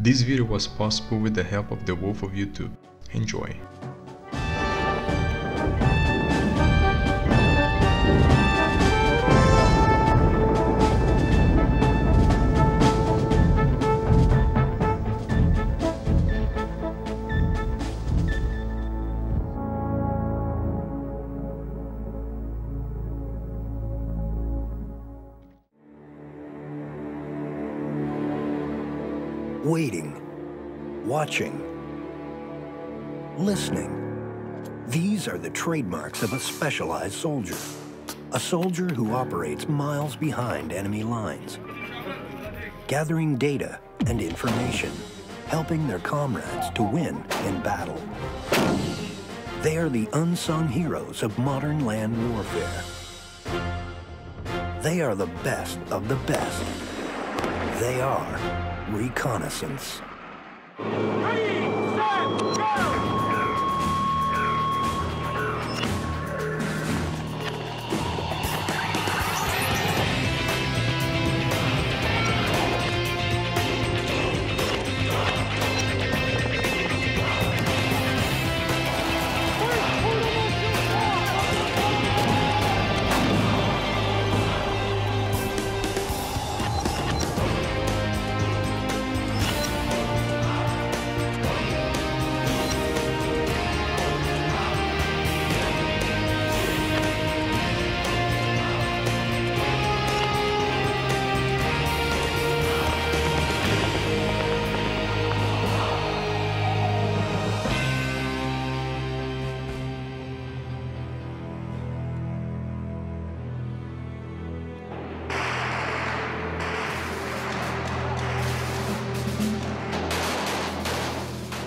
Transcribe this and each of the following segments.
This video was possible with the help of the Wolf of YouTube. Enjoy! Waiting, watching, listening. These are the trademarks of a specialized soldier. A soldier who operates miles behind enemy lines, gathering data and information, helping their comrades to win in battle. They are the unsung heroes of modern land warfare. They are the best of the best. They are Reconnaissance. Ready, set, go!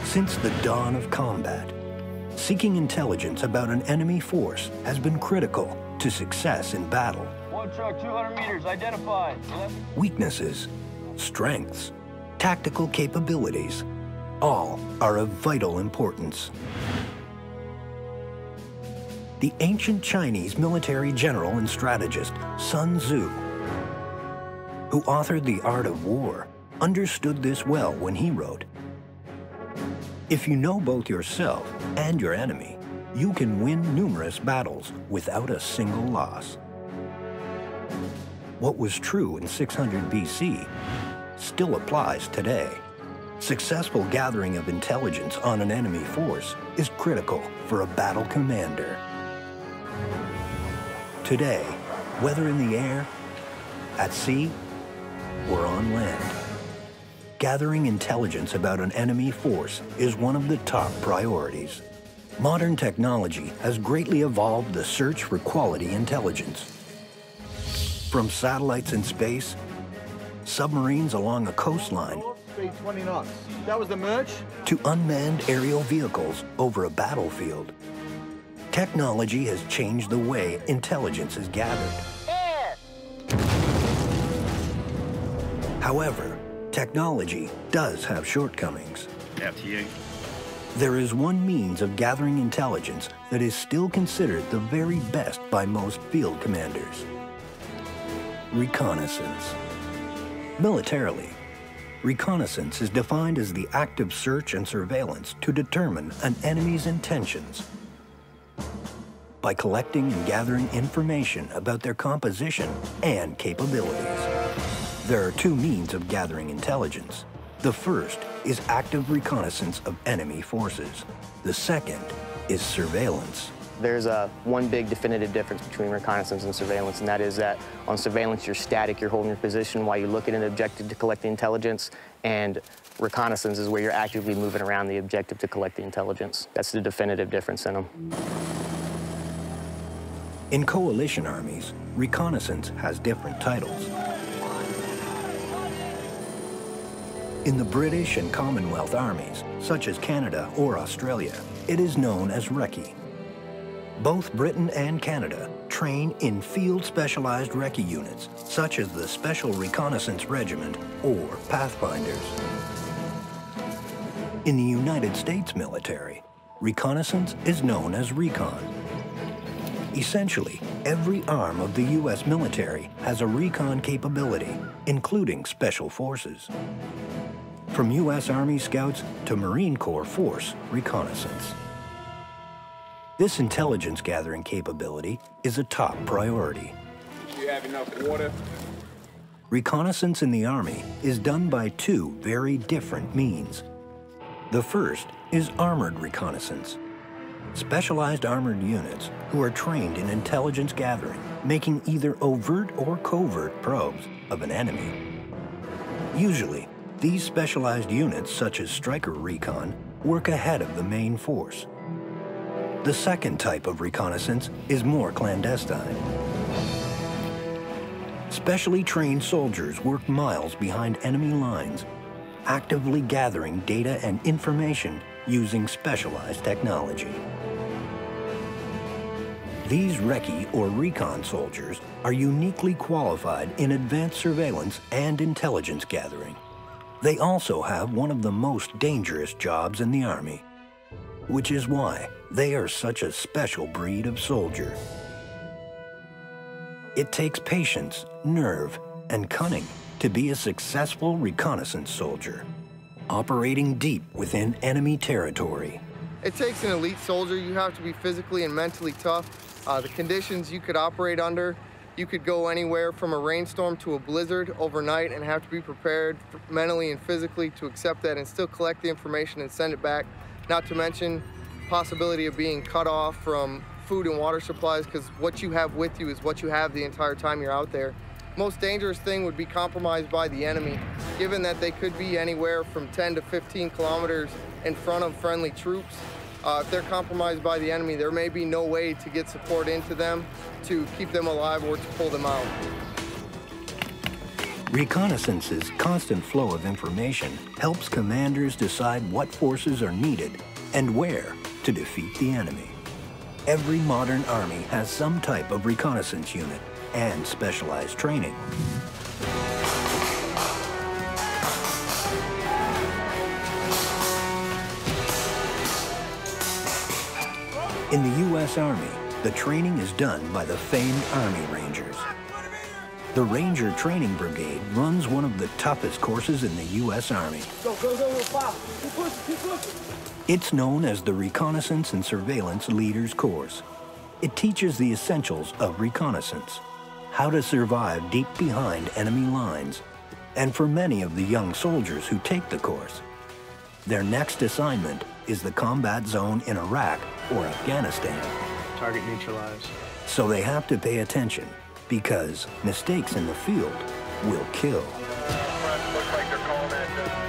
Since the dawn of combat, seeking intelligence about an enemy force has been critical to success in battle. One truck, 200 meters, identified. Weaknesses, strengths, tactical capabilities, all are of vital importance. The ancient Chinese military general and strategist Sun Tzu, who authored The Art of War, understood this well when he wrote, "If you know both yourself and your enemy, you can win numerous battles without a single loss." What was true in 600 BC still applies today. Successful gathering of intelligence on an enemy force is critical for a battle commander. Today, whether in the air, at sea, or on land, gathering intelligence about an enemy force is one of the top priorities. Modern technology has greatly evolved the search for quality intelligence. From satellites in space, submarines along a coastline, Speed 20 knots. That was the merge? to unmanned aerial vehicles over a battlefield, technology has changed the way intelligence is gathered. However, technology does have shortcomings. FTA. There is one means of gathering intelligence that is still considered the very best by most field commanders: reconnaissance. Militarily, reconnaissance is defined as the active search and surveillance to determine an enemy's intentions. By collecting and gathering information about their composition and capabilities. There are two means of gathering intelligence. The first is active reconnaissance of enemy forces. The second is surveillance. There's one big definitive difference between reconnaissance and surveillance, and that is that on surveillance, you're static, you're holding your position while you look at an objective to collect the intelligence, and reconnaissance is where you're actively moving around the objective to collect the intelligence. That's the definitive difference in them. In coalition armies, reconnaissance has different titles. In the British and Commonwealth armies, such as Canada or Australia, it is known as Recce. Both Britain and Canada train in field-specialized Recce units, such as the Special Reconnaissance Regiment or Pathfinders. In the United States military, reconnaissance is known as Recon. Essentially, every arm of the U.S. military has a recon capability, including special forces. from U.S. Army Scouts to Marine Corps Force Reconnaissance. This intelligence gathering capability is a top priority. Do you have enough water? Reconnaissance in the Army is done by two very different means. The first is armored reconnaissance. Specialized armored units who are trained in intelligence gathering, making either overt or covert probes of an enemy. Usually, these specialized units, such as Striker Recon, work ahead of the main force. The second type of reconnaissance is more clandestine. Specially trained soldiers work miles behind enemy lines, actively gathering data and information using specialized technology. These Recce or Recon soldiers are uniquely qualified in advanced surveillance and intelligence gathering. They also have one of the most dangerous jobs in the Army, which is why they are such a special breed of soldier. It takes patience, nerve, and cunning to be a successful reconnaissance soldier, operating deep within enemy territory. It takes an elite soldier. You have to be physically and mentally tough. The conditions you could operate under, you could go anywhere from a rainstorm to a blizzard overnight and have to be prepared mentally and physically to accept that and still collect the information and send it back. Not to mention possibility of being cut off from food and water supplies, because what you have with you is what you have the entire time you're out there. Most dangerous thing would be compromised by the enemy, given that they could be anywhere from 10 to 15 kilometers in front of friendly troops. If they're compromised by the enemy, there may be no way to get support into them to keep them alive or to pull them out. Reconnaissance's constant flow of information helps commanders decide what forces are needed and where to defeat the enemy. Every modern army has some type of reconnaissance unit and specialized training. In the U.S. Army, the training is done by the famed Army Rangers. The Ranger Training Brigade runs one of the toughest courses in the U.S. Army. Go, fast. Keep pushing. It's known as the Reconnaissance and Surveillance Leaders Course. It teaches the essentials of reconnaissance, how to survive deep behind enemy lines, and for many of the young soldiers who take the course, their next assignment is the combat zone in Iraq or Afghanistan. Target neutralized. So they have to pay attention, because mistakes in the field will kill. Looks like they're calling that.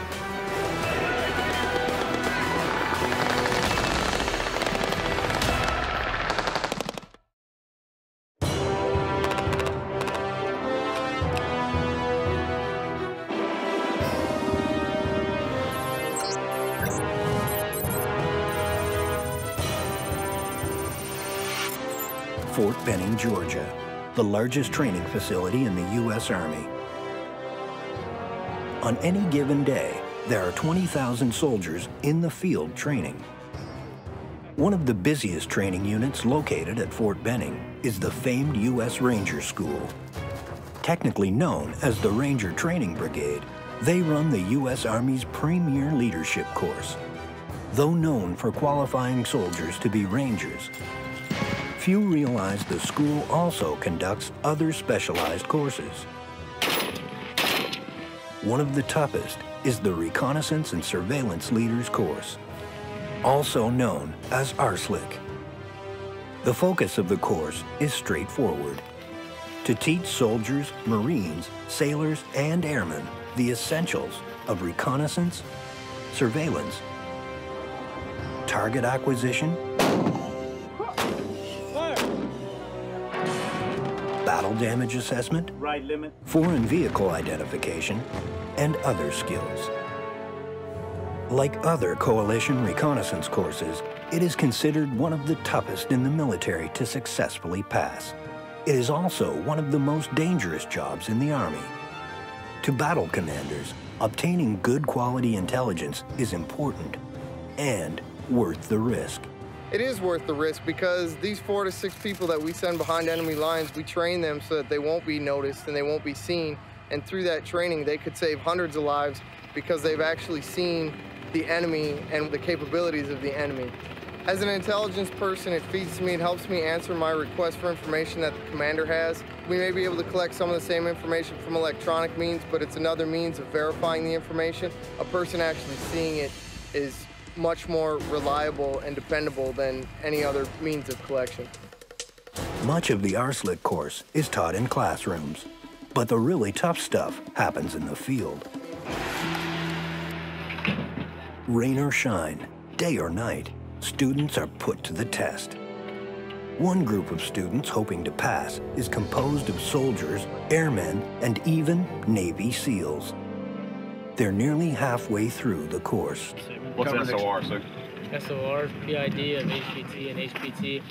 Fort Benning, Georgia, the largest training facility in the U.S. Army. On any given day, there are 20,000 soldiers in the field training. One of the busiest training units located at Fort Benning is the famed U.S. Ranger School. Technically known as the Ranger Training Brigade, they run the U.S. Army's premier leadership course. Though known for qualifying soldiers to be Rangers, few realize the school also conducts other specialized courses. One of the toughest is the Reconnaissance and Surveillance Leaders course, also known as RSLIC. The focus of the course is straightforward: to teach soldiers, Marines, sailors, and airmen the essentials of reconnaissance, surveillance, target acquisition, battle damage assessment, Right limit. foreign vehicle identification, and other skills. Like other coalition reconnaissance courses, it is considered one of the toughest in the military to successfully pass. It is also one of the most dangerous jobs in the Army. To battle commanders, obtaining good quality intelligence is important and worth the risk. It is worth the risk because these 4 to 6 people that we send behind enemy lines, we train them so that they won't be noticed and they won't be seen. And through that training, they could save hundreds of lives because they've actually seen the enemy and the capabilities of the enemy. As an intelligence person, it feeds me, it helps me answer my request for information that the commander has. We may be able to collect some of the same information from electronic means, but it's another means of verifying the information. A person actually seeing it is much more reliable and dependable than any other means of collection. Much of the RSLIC course is taught in classrooms, but the really tough stuff happens in the field. Rain or shine, day or night, students are put to the test. One group of students hoping to pass is composed of soldiers, airmen, and even Navy SEALs. They're nearly halfway through the course. What's SOR, sir? SOR, PID of HPT and HPT,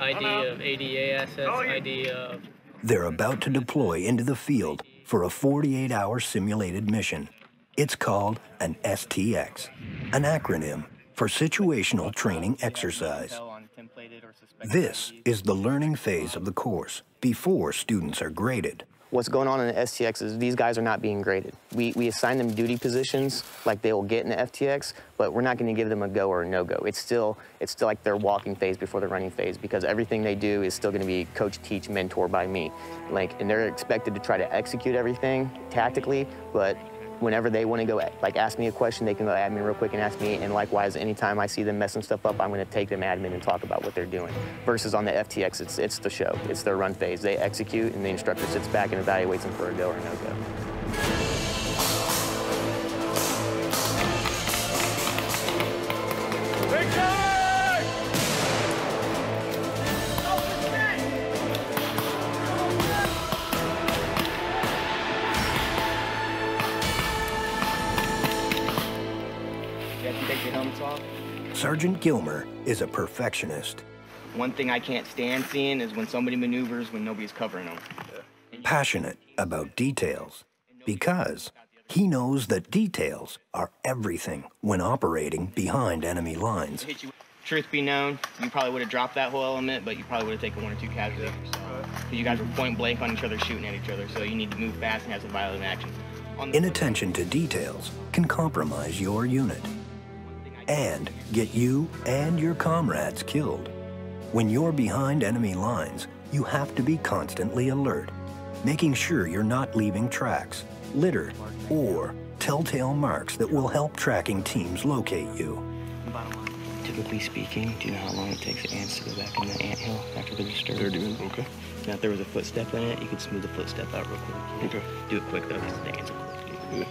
ID of ADASS, ID of... They're about to deploy into the field for a 48-hour simulated mission. It's called an STX, an acronym for Situational Training Exercise. This is the learning phase of the course before students are graded. What's going on in the STX is these guys are not being graded. We assign them duty positions like they will get in the FTX, but we're not going to give them a go or a no-go. It's still like their walking phase before the running phase, because everything they do is still going to be coach, teach, mentor by me. And they're expected to try to execute everything tactically, but whenever they want to go, ask me a question, they can go admin real quick and ask me, and likewise, anytime I see them messing stuff up, I'm going to take them admin and talk about what they're doing. Versus on the FTX, it's the show. It's their run phase. They execute, and the instructor sits back and evaluates them for a go or no-go. Sergeant Gilmer is a perfectionist. One thing I can't stand seeing is when somebody maneuvers when nobody's covering them. Passionate about details, because he knows that details are everything when operating behind enemy lines. Truth be known, you probably would have dropped that whole element, but you probably would have taken 1 or 2 casualties. You guys were point blank on each other, shooting at each other, so you need to move fast and have some violent action. Inattention to details can compromise your unit and get you and your comrades killed. When you're behind enemy lines, you have to be constantly alert, making sure you're not leaving tracks, litter, or telltale marks that will help tracking teams locate you. Typically speaking, do you know how long it takes ants to go back in the anthill after they're disturbed? 30 minutes, okay. Now, if there was a footstep in it, you could smooth the footstep out real quick. Okay. Do it quick, though, because the ants are close. Yeah.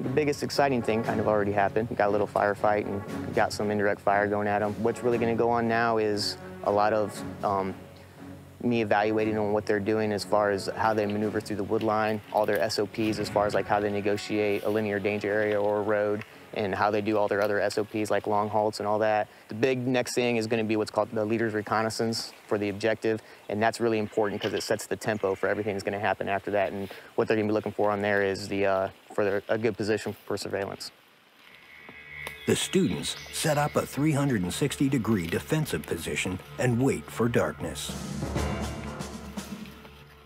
The biggest exciting thing kind of already happened. We got a little firefight and got some indirect fire going at them. What's really going to go on now is a lot of me evaluating on what they're doing as far as how they maneuver through the wood line, all their SOPs as far as like how they negotiate a linear danger area or a road, and how they do all their other SOPs like long halts and all that. The big next thing is going to be what's called the leader's reconnaissance for the objective, and that's really important because it sets the tempo for everything that's going to happen after that, and what they're going to be looking for on there is a good position for surveillance. The students set up a 360-degree defensive position and wait for darkness.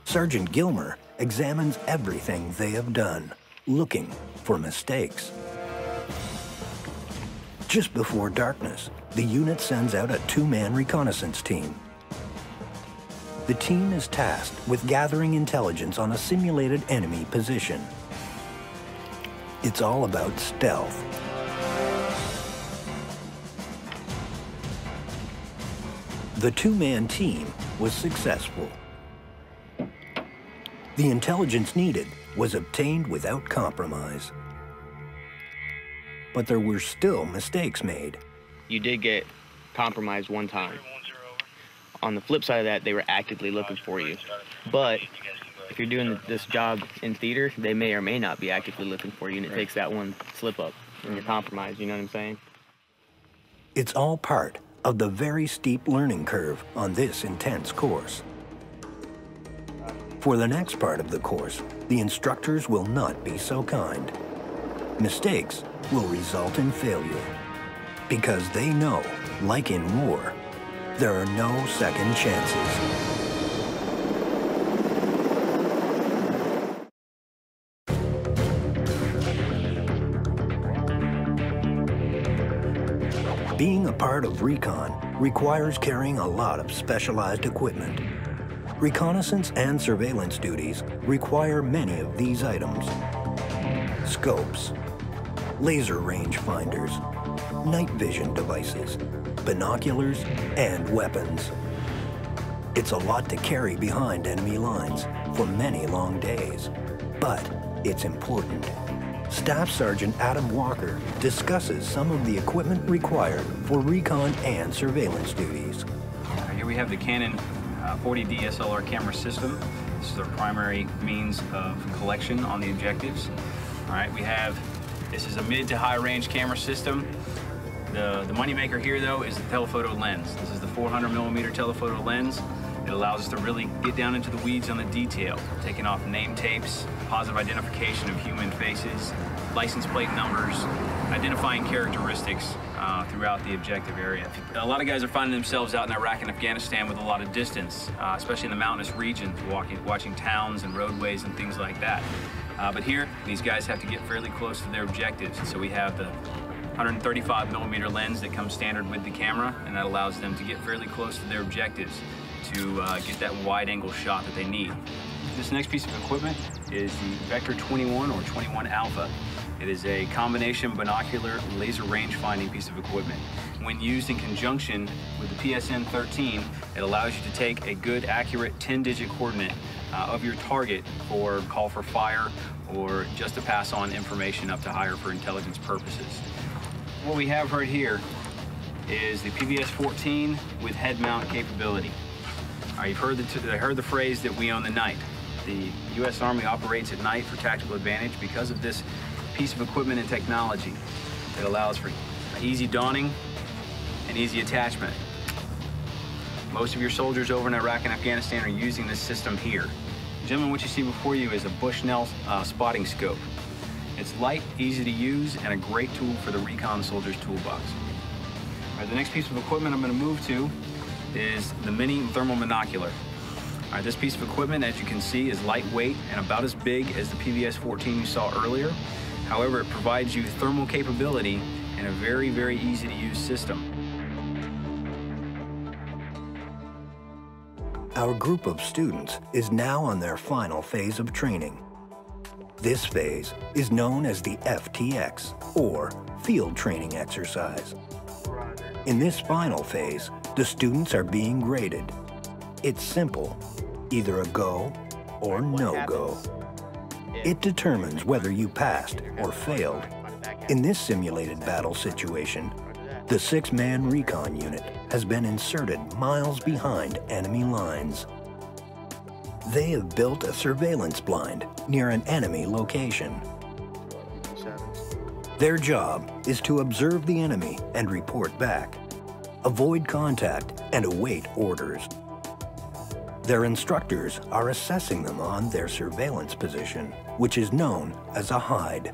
Sergeant Gilmer examines everything they have done, looking for mistakes. Just before darkness, the unit sends out a 2-man reconnaissance team. The team is tasked with gathering intelligence on a simulated enemy position. It's all about stealth. The 2-man team was successful. The intelligence needed was obtained without compromise. But there were still mistakes made. You did get compromised one time. On the flip side of that, they were actively looking for you. But if you're doing this job in theater, they may or may not be actively looking for you, and it takes that one slip up and you're compromised, you know what I'm saying? It's all part of the very steep learning curve on this intense course. For the next part of the course, the instructors will not be so kind. Mistakes will result in failure, because they know, like in war, there are no second chances. Being a part of Recon requires carrying a lot of specialized equipment. Reconnaissance and surveillance duties require many of these items: scopes, laser range finders, night vision devices, binoculars, and weapons. It's a lot to carry behind enemy lines for many long days, but it's important. Staff Sergeant Adam Walker discusses some of the equipment required for recon and surveillance duties. Here we have the Canon 40D SLR camera system. This is our primary means of collection on the objectives. All right, this is a mid to high range camera system. The moneymaker here though is the telephoto lens. This is the 400mm telephoto lens. It allows us to really get down into the weeds on the detail, taking off name tapes, positive identification of human faces, license plate numbers, identifying characteristics throughout the objective area. A lot of guys are finding themselves out in Iraq and Afghanistan with a lot of distance, especially in the mountainous regions, watching towns and roadways and things like that. But here, these guys have to get fairly close to their objectives. So we have the 135mm lens that comes standard with the camera, and that allows them to get fairly close to their objectives to get that wide angle shot that they need. This next piece of equipment is the Vector 21 or 21 Alpha. It is a combination binocular laser range finding piece of equipment. When used in conjunction with the PSN 13, it allows you to take a good, accurate 10-digit coordinate of your target for call for fire or just to pass on information up to higher for intelligence purposes. What we have right here is the PVS 14 with head mount capability. You've heard the phrase that we own the night. The U.S. Army operates at night for tactical advantage because of this piece of equipment and technology that allows for easy donning and easy attachment. Most of your soldiers over in Iraq and Afghanistan are using this system here. Gentlemen, what you see before you is a Bushnell spotting scope. It's light, easy to use, and a great tool for the recon soldier's toolbox. All right, the next piece of equipment I'm going to move to is the mini thermal monocular. All right, this piece of equipment, as you can see, is lightweight and about as big as the PVS 14 you saw earlier. However, it provides you thermal capability in a very, very easy to use system. Our group of students is now on their final phase of training. This phase is known as the FTX, or Field Training Exercise. In this final phase, the students are being graded. It's simple, either a go or no go. It determines whether you passed or failed. In this simulated battle situation, the 6-man recon unit has been inserted miles behind enemy lines. They have built a surveillance blind near an enemy location. Their job is to observe the enemy and report back, avoid contact, and await orders. Their instructors are assessing them on their surveillance position, which is known as a hide.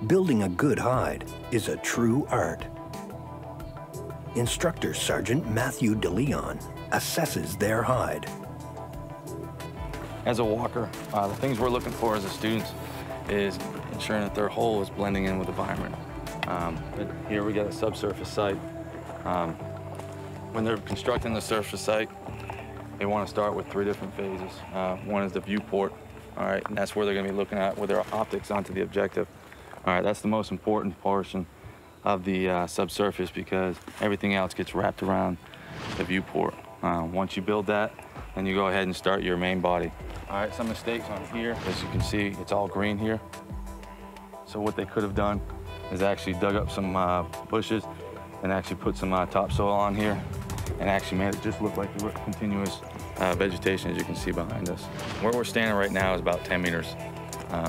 Building a good hide is a true art. Instructor Sergeant Matthew DeLeon assesses their hide. As a walker, the things we're looking for as a students is ensuring that their hole is blending in with the environment. Here we got a subsurface site. When they're constructing the surface site, they want to start with 3 different phases. One is the viewport, all right, and that's where they're going to be looking at with their optics onto the objective. All right, that's the most important portion of the subsurface because everything else gets wrapped around the viewport. Once you build that, then you go ahead and start your main body. All right, some mistakes on here. As you can see, it's all green here. So what they could have done is actually dug up some bushes and actually put some topsoil on here and actually made it just look like the continuous vegetation, as you can see behind us. Where we're standing right now is about 10 meters,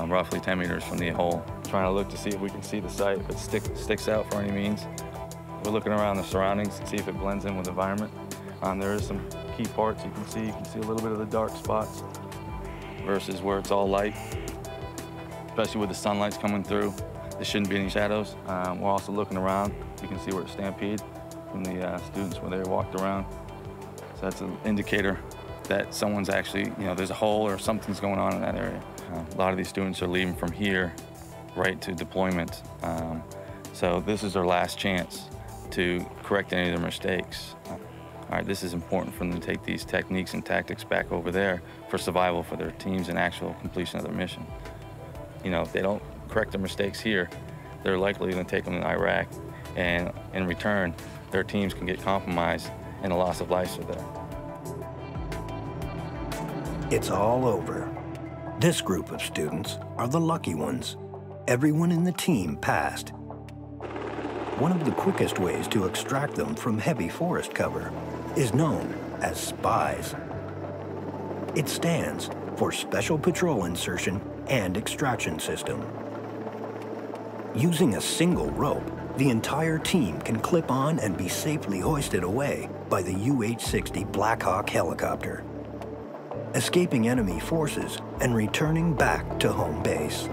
roughly 10 meters from the hole. Trying to look to see if we can see the site, if it sticks out for any means. We're looking around the surroundings to see if it blends in with the environment. There is some key parts you can see. You can see a little bit of the dark spots versus where it's all light, especially with the sunlight's coming through. There shouldn't be any shadows. We're also looking around. You can see where it stampeded from the students where they walked around. So that's an indicator that someone's actually, there's a hole or something's going on in that area. A lot of these students are leaving from here right to deployment. So this is their last chance to correct any of their mistakes. All right, this is important for them to take these techniques and tactics back over there for survival for their teams and actual completion of their mission. You know, if they don't correct their mistakes here, they're likely going to take them to Iraq, and in return, their teams can get compromised and a loss of lives are there. It's all over. This group of students are the lucky ones. Everyone in the team passed. One of the quickest ways to extract them from heavy forest cover is known as spies. It stands for Special Patrol Insertion and Extraction System. Using a single rope, the entire team can clip on and be safely hoisted away by the UH-60 Black Hawk helicopter, escaping enemy forces and returning back to home base.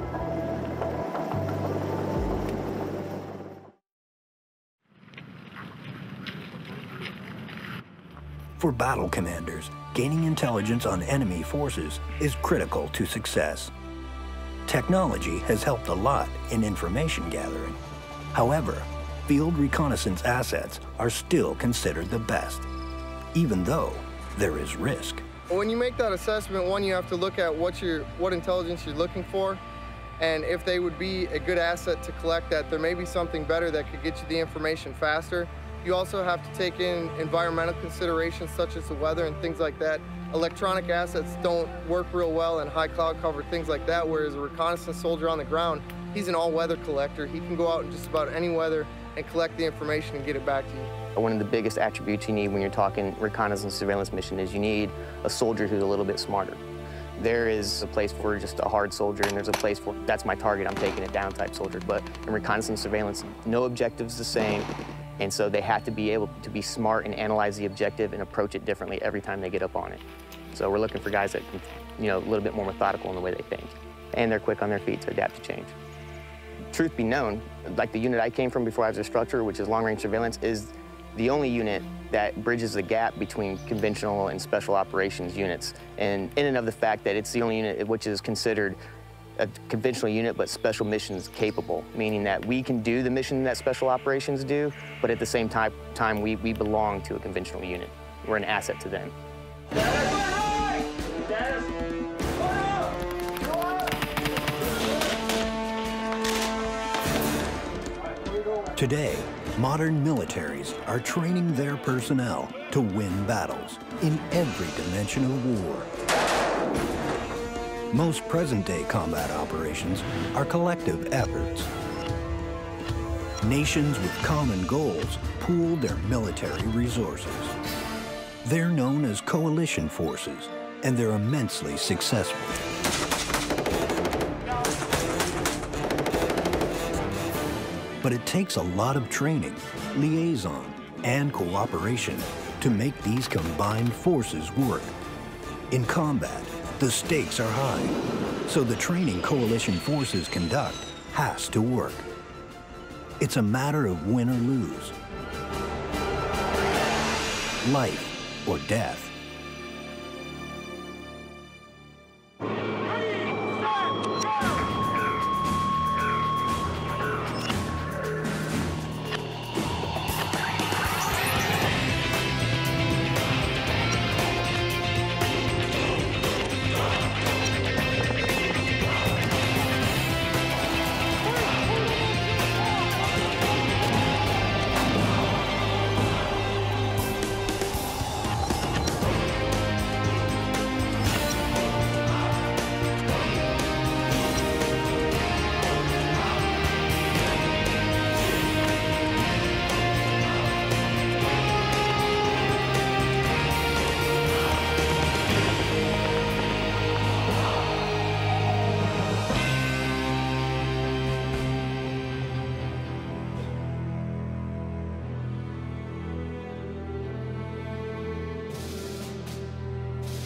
For battle commanders, gaining intelligence on enemy forces is critical to success. Technology has helped a lot in information gathering. However, field reconnaissance assets are still considered the best, even though there is risk. When you make that assessment, one, you have to look at what intelligence you're looking for, and if they would be a good asset to collect that, there may be something better that could get you the information faster. You also have to take in environmental considerations such as the weather and things like that. Electronic assets don't work real well in high cloud cover, things like that, whereas a reconnaissance soldier on the ground, he's an all-weather collector. He can go out in just about any weather and collect the information and get it back to you. One of the biggest attributes you need when you're talking reconnaissance surveillance mission is you need a soldier who's a little bit smarter. There is a place for just a hard soldier, and there's a place for, that's my target, I'm taking it down type soldier. But in reconnaissance surveillance, no objective's the same. And so they have to be able to be smart and analyze the objective and approach it differently every time they get up on it. So we're looking for guys that can, you know, a little bit more methodical in the way they think. And they're quick on their feet to adapt to change. Truth be known, like the unit I came from before I was a instructor, which is long-range surveillance, is the only unit that bridges the gap between conventional and special operations units. And in and of the fact that it's the only unit which is considered a conventional unit, but special missions capable, meaning that we can do the mission that special operations do, but at the same time we belong to a conventional unit. We're an asset to them. Today, modern militaries are training their personnel to win battles in every dimension of war. Most present-day combat operations are collective efforts. Nations with common goals pool their military resources. They're known as coalition forces, and they're immensely successful. But it takes a lot of training, liaison, and cooperation to make these combined forces work. In combat, the stakes are high, so the training coalition forces conduct has to work. It's a matter of win or lose, life or death.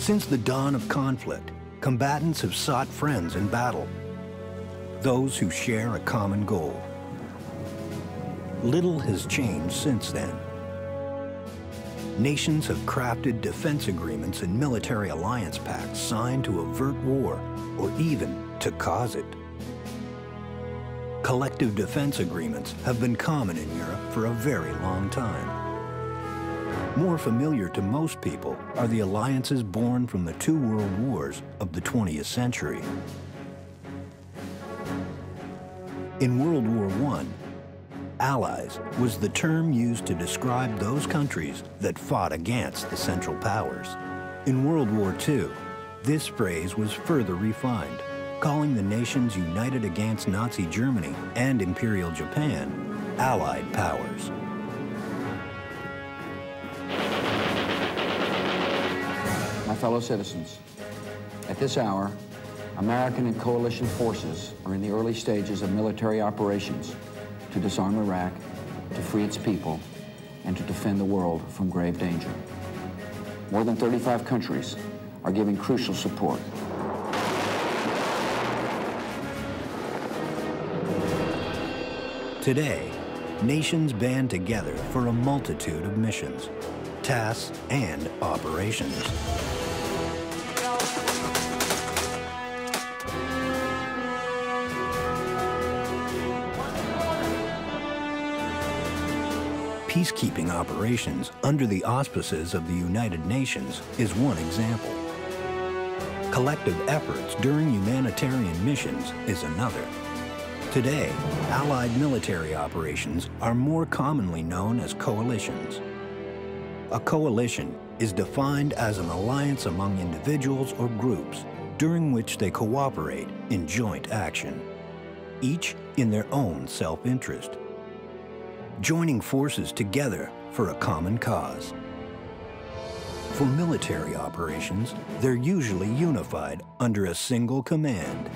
Since the dawn of conflict, combatants have sought friends in battle, those who share a common goal. Little has changed since then. Nations have crafted defense agreements and military alliance pacts signed to avert war or even to cause it. collective defense agreements have been common in Europe for a very long time. More familiar to most people are the alliances born from the two world wars of the 20th century. In World War I, Allies was the term used to describe those countries that fought against the Central Powers. In World War II, this phrase was further refined, calling the nations united against Nazi Germany and Imperial Japan Allied powers. My fellow citizens, at this hour, American and coalition forces are in the early stages of military operations to disarm Iraq, to free its people, and to defend the world from grave danger. More than 35 countries are giving crucial support. Today, nations band together for a multitude of missions, tasks, and operations. Peacekeeping operations under the auspices of the United Nations is one example. Collective efforts during humanitarian missions is another. Today, Allied military operations are more commonly known as coalitions. A coalition is defined as an alliance among individuals or groups during which they cooperate in joint action, each in their own self-interest, joining forces together for a common cause. For military operations, they're usually unified under a single command.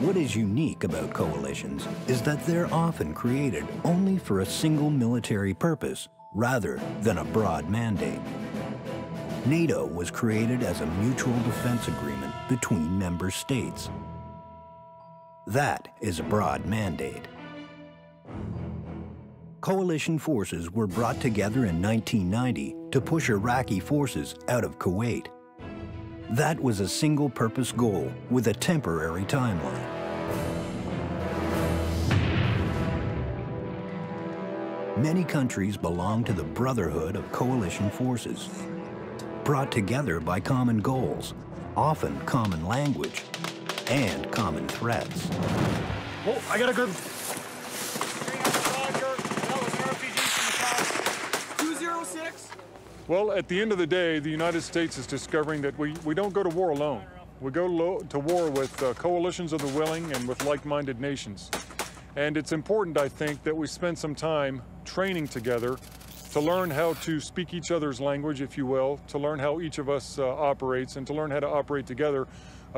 What is unique about coalitions is that they're often created only for a single military purpose rather than a broad mandate. NATO was created as a mutual defense agreement between member states. That is a broad mandate. Coalition forces were brought together in 1990 to push Iraqi forces out of Kuwait. That was a single-purpose goal with a temporary timeline. Many countries belong to the brotherhood of coalition forces, brought together by common goals, often common language, and common threats. Oh, I got a good... 206. Well, at the end of the day, the United States is discovering that we don't go to war alone. We go to war with coalitions of the willing and with like-minded nations. And it's important, I think, that we spend some time training together to learn how to speak each other's language, if you will, to learn how each of us operates, and to learn how to operate together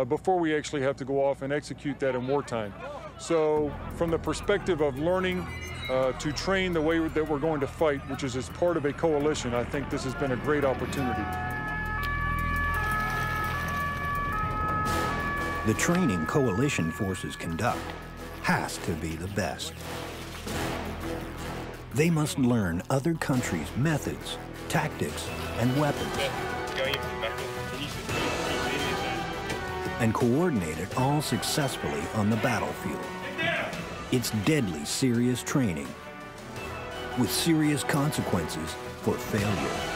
before we actually have to go off and execute that in wartime. So from the perspective of learning to train the way that we're going to fight, which is as part of a coalition, I think this has been a great opportunity. The training coalition forces conduct has to be the best. They must learn other countries' methods, tactics, and weapons, and coordinate it all successfully on the battlefield. It's deadly serious training with serious consequences for failure.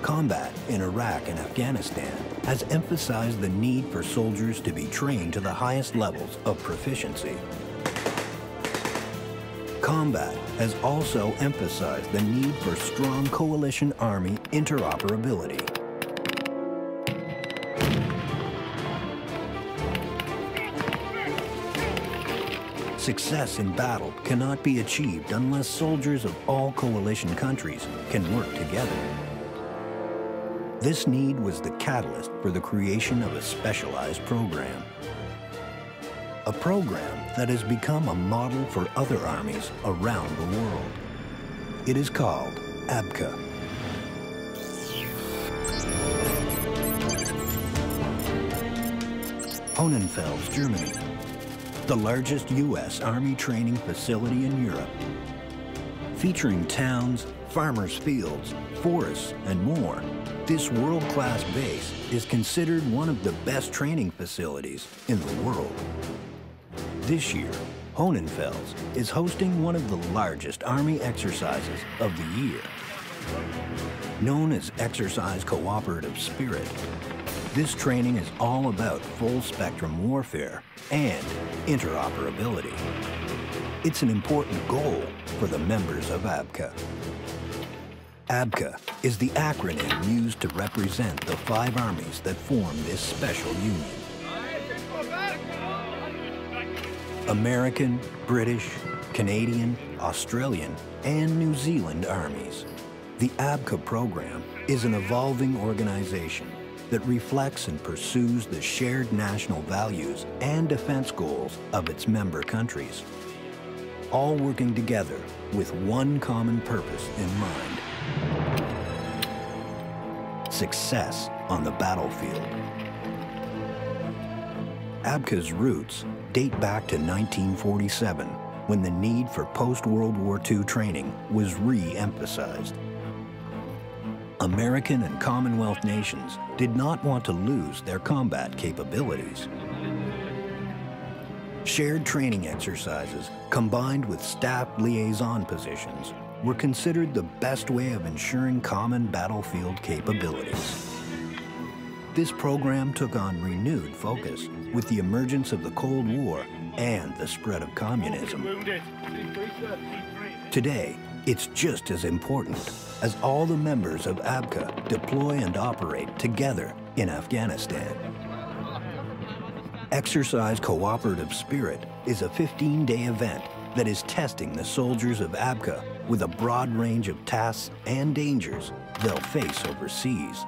Combat in Iraq and Afghanistan has emphasized the need for soldiers to be trained to the highest levels of proficiency. Combat has also emphasized the need for strong coalition army interoperability. Success in battle cannot be achieved unless soldiers of all coalition countries can work together. This need was the catalyst for the creation of a specialized program. A program that has become a model for other armies around the world. It is called ABCA. Reconnaissance, Germany, the largest U.S. Army training facility in Europe. Featuring towns, farmers' fields, forests, and more, this world-class base is considered one of the best training facilities in the world. This year, Reconnaissance is hosting one of the largest Army exercises of the year. Known as Exercise Cooperative Spirit, this training is all about full-spectrum warfare and interoperability. It's an important goal for the members of ABCA. ABCA is the acronym used to represent the 5 armies that form this special union. American, British, Canadian, Australian, and New Zealand armies. The ABCA program is an evolving organization that reflects and pursues the shared national values and defense goals of its member countries, all working together with one common purpose in mind: success on the battlefield. ABCA's roots date back to 1947, when the need for post-World War II training was re-emphasized. American and Commonwealth nations did not want to lose their combat capabilities. Shared training exercises combined with staff liaison positions were considered the best way of ensuring common battlefield capabilities. This program took on renewed focus with the emergence of the Cold War and the spread of communism. Today, it's just as important as all the members of ABCA deploy and operate together in Afghanistan. Exercise Cooperative Spirit is a 15-day event that is testing the soldiers of ABCA with a broad range of tasks and dangers they'll face overseas.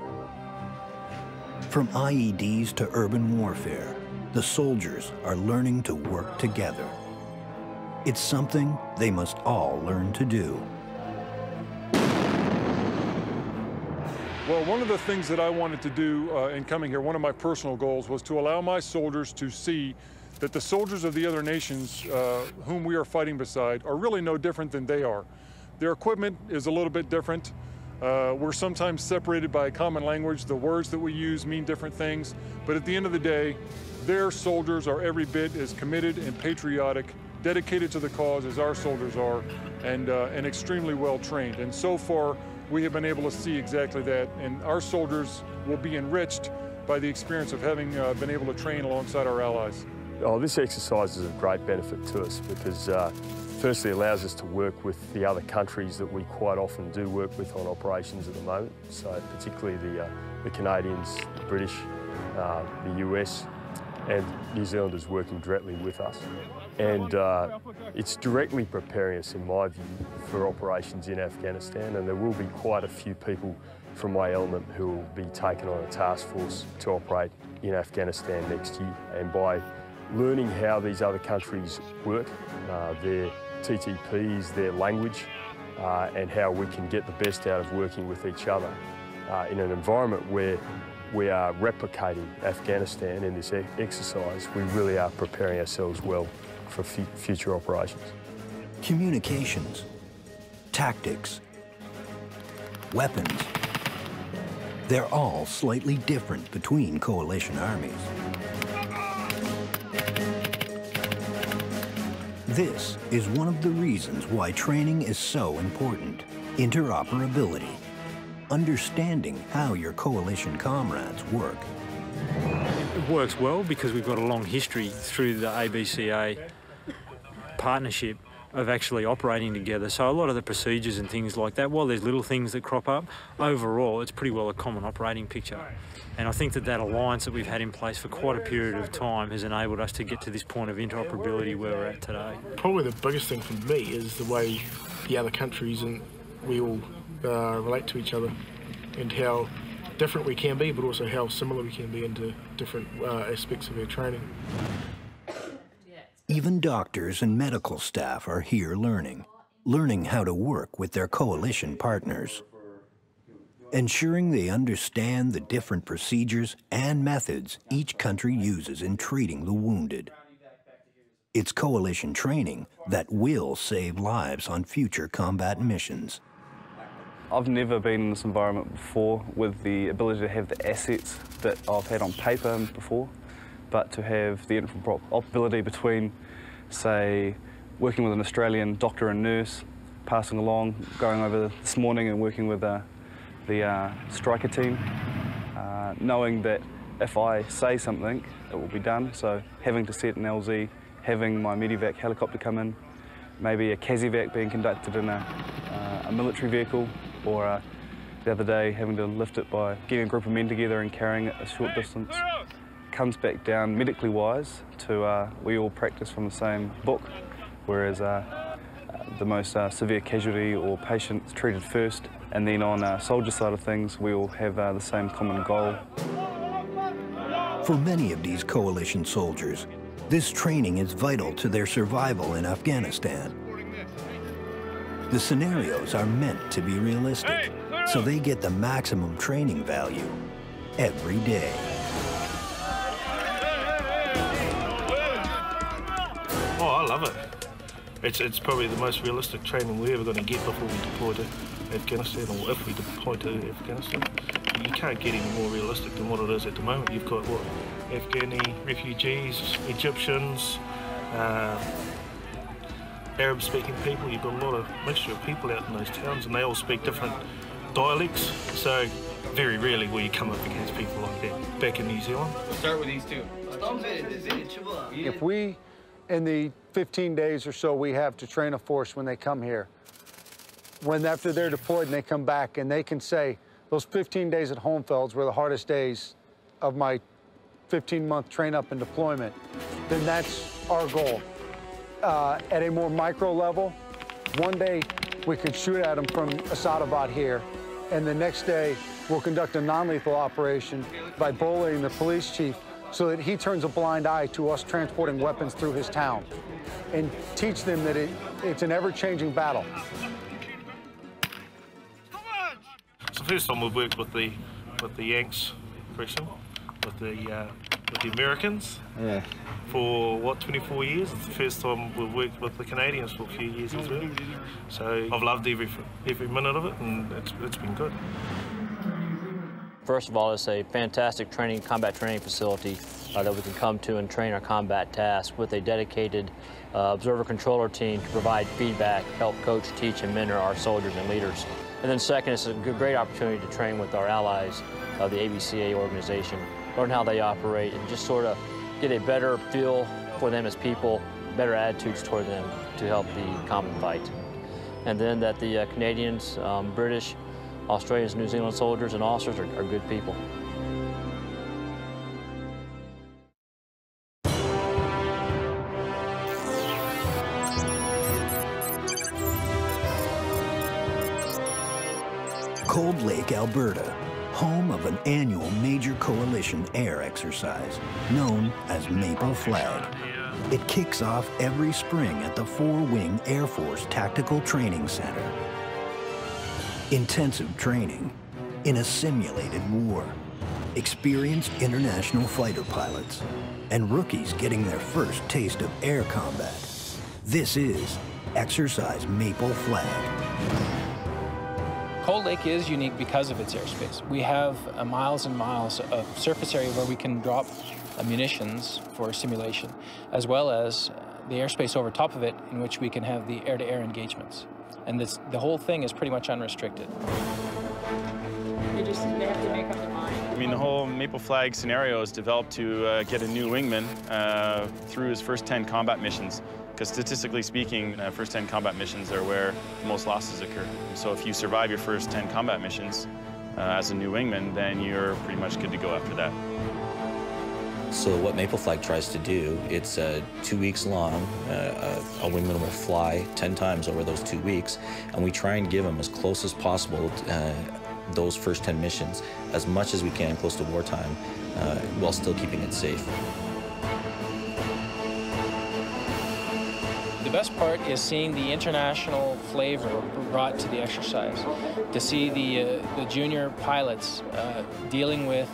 From IEDs to urban warfare, the soldiers are learning to work together. It's something they must all learn to do. Well, one of the things that I wanted to do in coming here, one of my personal goals, was to allow my soldiers to see that the soldiers of the other nations whom we are fighting beside are really no different than they are. Their equipment is a little bit different. We're sometimes separated by a common language. The words that we use mean different things. But at the end of the day, their soldiers are every bit as committed and patriotic, dedicated to the cause as our soldiers are, and extremely well trained. And so far, we have been able to see exactly that. And our soldiers will be enriched by the experience of having been able to train alongside our allies. Oh, this exercise is of great benefit to us because firstly, it allows us to work with the other countries that we quite often do work with on operations at the moment. So particularly the Canadians, the British, the US, and New Zealanders working directly with us. And it's directly preparing us, in my view, for operations in Afghanistan, and there will be quite a few people from my element who will be taken on a task force to operate in Afghanistan next year. And by learning how these other countries work, their TTPs, their language, and how we can get the best out of working with each other in an environment where we are replicating Afghanistan in this exercise, we really are preparing ourselves well for future operations. Communications, tactics, weapons, they're all slightly different between coalition armies. This is one of the reasons why training is so important: interoperability, understanding how your coalition comrades work. It works well because we've got a long history through the ABCA partnership of actually operating together. So a lot of the procedures and things like that, while there's little things that crop up, overall it's pretty well a common operating picture. And I think that that alliance that we've had in place for quite a period of time has enabled us to get to this point of interoperability where we're at today. Probably the biggest thing for me is the way the other countries and we all relate to each other, and how different we can be, but also how similar we can be into different aspects of our training. Even doctors and medical staff are here learning how to work with their coalition partners. ensuring they understand the different procedures and methods each country uses in treating the wounded. It's coalition training that will save lives on future combat missions. I've never been in this environment before with the ability to have the assets that I've had on paper before, but to have the interoperability between, say, working with an Australian doctor and nurse, passing along, going over this morning and working with the striker team, knowing that if I say something, it will be done. So having to set an LZ, having my medevac helicopter come in, maybe a CASEVAC being conducted in a military vehicle, or the other day having to lift it by getting a group of men together and carrying it a short distance. Comes back down medically wise to we all practice from the same book, whereas the most severe casualty or patient is treated first, and then on the soldier side of things we all have the same common goal. For many of these coalition soldiers, this training is vital to their survival in Afghanistan. The scenarios are meant to be realistic, so they get the maximum training value every day. Oh, I love it. It's probably the most realistic training we're ever going to get before we deploy to Afghanistan, or if we deploy to Afghanistan. You can't get any more realistic than what it is at the moment. You've got, what, Afghani refugees, Egyptians, Arab-speaking people. You've got a lot of mixture of people out in those towns, and they all speak different dialects, so very rarely will you come up against people like that back in New Zealand. We'll start with these two. If we, in the 15 days or so we have to train a force when they come here, after they're deployed and they come back and they can say, those 15 days at Homefields were the hardest days of my 15-month train-up and deployment, then that's our goal. At a more micro level, one day we could shoot at them from Asadabad here, and the next day we'll conduct a non-lethal operation by bullying the police chief so that he turns a blind eye to us transporting weapons through his town, and teach them that it's an ever-changing battle. It's the first time we've worked with the Yanks, Christian, with the Americans. Yeah. For what, 24 years? It's the first time we've worked with the Canadians for a few years as well. So I've loved every minute of it, and it's been good. First of all, it's a fantastic combat training facility that we can come to and train our combat tasks with a dedicated observer controller team to provide feedback, help coach, teach, and mentor our soldiers and leaders. And then second, it's a great opportunity to train with our allies of the ABCA organization, learn how they operate, and just sort of get a better feel for them as people, better attitudes toward them to help the common fight. And then that the Canadians, British, Australians, New Zealand soldiers and officers are good people. Cold Lake, Alberta, home of an annual major coalition air exercise known as Maple Flag. It kicks off every spring at the 4-Wing Air Force Tactical Training Center. Intensive training in a simulated war, experienced international fighter pilots, and rookies getting their first taste of air combat. This is Exercise Maple Flag. Cold Lake is unique because of its airspace. We have miles and miles of surface area where we can drop munitions for simulation, as well as the airspace over top of it in which we can have the air-to-air engagements. And the whole thing is pretty much unrestricted. They have to make up their mind. I mean, the whole Maple Flag scenario is developed to get a new wingman through his first 10 combat missions. Because statistically speaking, first 10 combat missions are where most losses occur. So if you survive your first 10 combat missions as a new wingman, then you're pretty much good to go after that. So what Maple Flag tries to do, it's 2 weeks long. A wingman will fly 10 times over those 2 weeks, and we try and give them as close as possible those first 10 missions, as much as we can close to wartime, while still keeping it safe. The best part is seeing the international flavor brought to the exercise, to see the junior pilots dealing with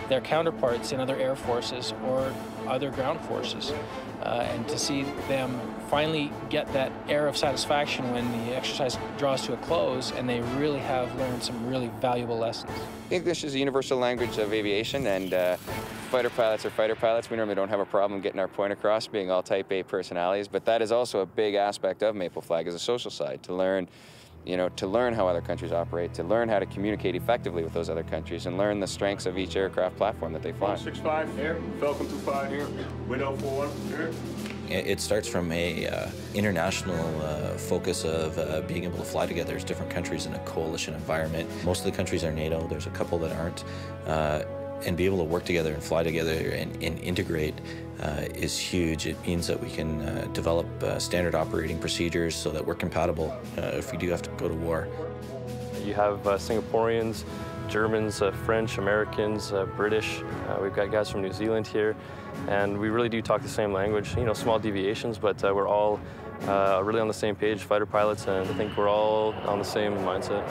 their counterparts in other air forces or other ground forces, and to see them finally get that air of satisfaction when the exercise draws to a close and they really have learned some really valuable lessons. English is a universal language of aviation, and fighter pilots are fighter pilots. We normally don't have a problem getting our point across, being all Type A personalities, but that is also a big aspect of Maple Flag, is a social side, to learn, to learn how other countries operate, to learn how to communicate effectively with those other countries, and learn the strengths of each aircraft platform that they fly. 65 here, Falcon 25 here, Window 41 here. It starts from a international focus of being able to fly together as different countries in a coalition environment. Most of the countries are NATO, there's a couple that aren't. And be able to work together and fly together and integrate is huge. It means that we can develop standard operating procedures so that we're compatible if we do have to go to war. You have Singaporeans, Germans, French, Americans, British. We've got guys from New Zealand here, and we really do talk the same language. Small deviations, but we're all really on the same page, fighter pilots, and I think we're all on the same mindset.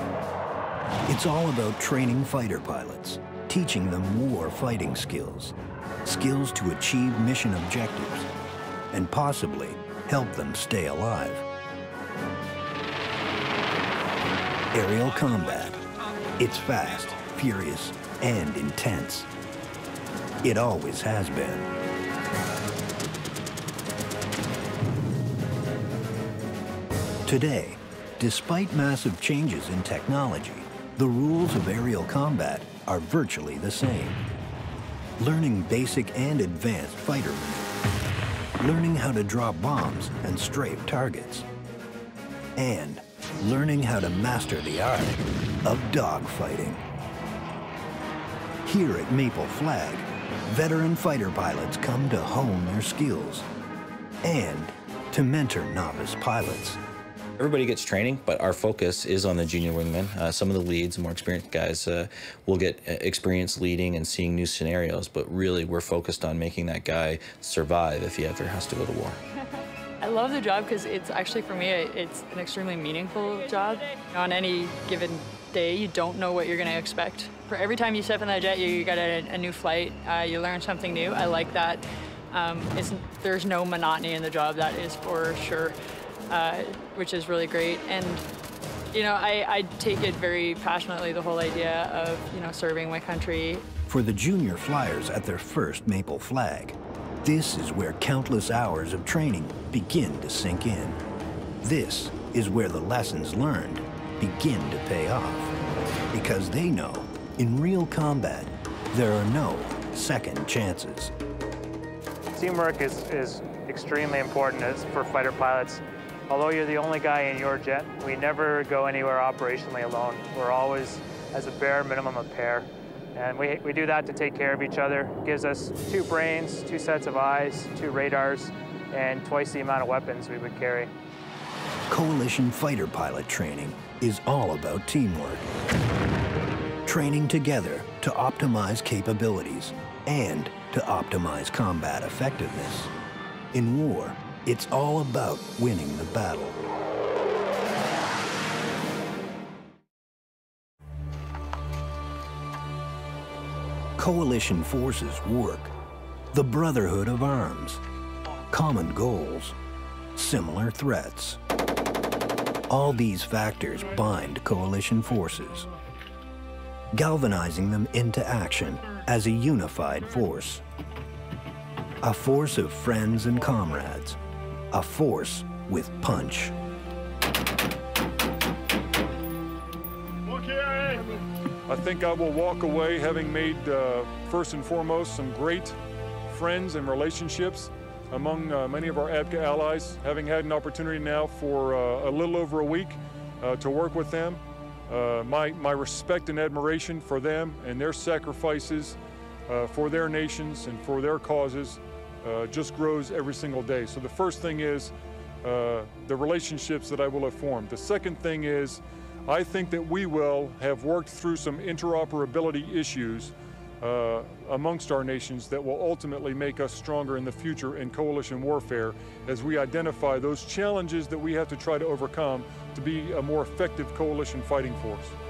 It's all about training fighter pilots, teaching them war fighting skills, skills to achieve mission objectives, and possibly help them stay alive. Aerial combat. It's fast, furious, and intense. It always has been. Today, despite massive changes in technology, the rules of aerial combat are virtually the same. Learning basic and advanced fighter maneuvers, learning how to drop bombs and strafe targets, and learning how to master the art of dogfighting. Here at Maple Flag, veteran fighter pilots come to hone their skills and to mentor novice pilots. Everybody gets training, but our focus is on the junior wingmen. Some of the leads, more experienced guys, will get experience leading and seeing new scenarios, but really we're focused on making that guy survive if he ever has to go to war. I love the job because it's actually, for me, it's an extremely meaningful job. On any given day, you don't know what you're going to expect. For every time you step in that jet, you got a new flight, you learn something new. I like that. There's no monotony in the job, that is for sure. Which is really great. And, I take it very passionately, the whole idea of, serving my country. For the junior flyers at their first Maple Flag, this is where countless hours of training begin to sink in. This is where the lessons learned begin to pay off. Because they know, in real combat, there are no second chances. Teamwork is extremely important for fighter pilots. Although you're the only guy in your jet, we never go anywhere operationally alone. We're always, as a bare minimum, a pair. And we do that to take care of each other. It gives us 2 brains, 2 sets of eyes, 2 radars, and twice the amount of weapons we would carry. Coalition fighter pilot training is all about teamwork. Training together to optimize capabilities and to optimize combat effectiveness. In war, it's all about winning the battle. Coalition forces work, the brotherhood of arms, common goals, similar threats. All these factors bind coalition forces, galvanizing them into action as a unified force. A force of friends and comrades. A force with punch. I think I will walk away having made, first and foremost, some great friends and relationships among many of our ABCA allies, having had an opportunity now for a little over a week to work with them. My respect and admiration for them and their sacrifices for their nations and for their causes just grows every single day. So the first thing is the relationships that I will have formed. The second thing is I think that we will have worked through some interoperability issues amongst our nations that will ultimately make us stronger in the future in coalition warfare as we identify those challenges that we have to try to overcome to be a more effective coalition fighting force.